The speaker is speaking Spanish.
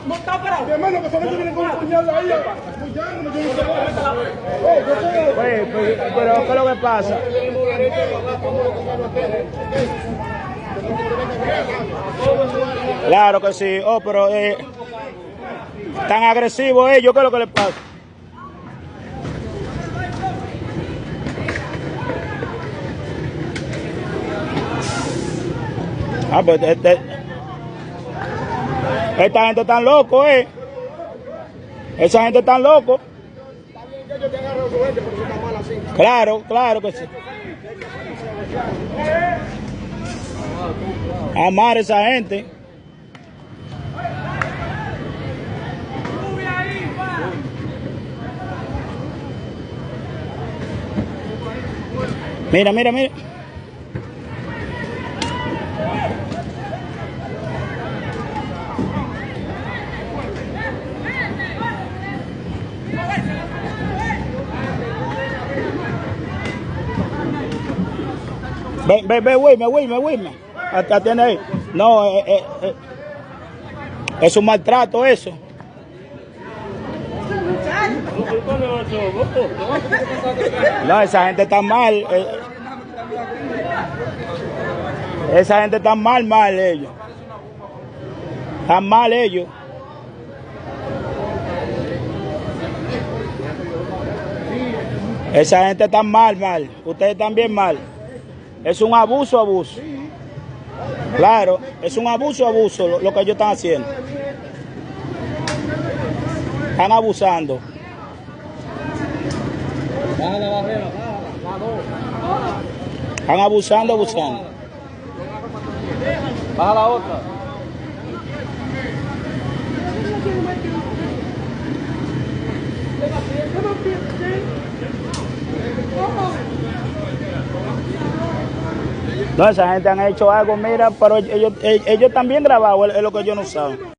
No está parado. Mi hermano, que solamente viene con un puñal ahí, apoyándome, yo no sé. Pero ¿qué es lo que pasa? Claro que sí. Oh, pero tan agresivos ellos, ¿qué es lo que les pasa? Ah, pues esta gente tan loco, Esa gente tan loco. Claro, claro que sí. Amar a esa gente. Mira, mira, mira. Ve, Wilmer. Atiende ahí. No, es un maltrato eso. No, esa gente está mal. Esa gente está mal ellos. Están mal ellos. Esa gente está mal. Ustedes están bien mal. Es un abuso. Claro, es un abuso lo que ellos están haciendo. Están abusando. Están abusando. Baja la otra. No, esa gente han hecho algo, mira, pero ellos están bien grabados, es lo que ellos no saben.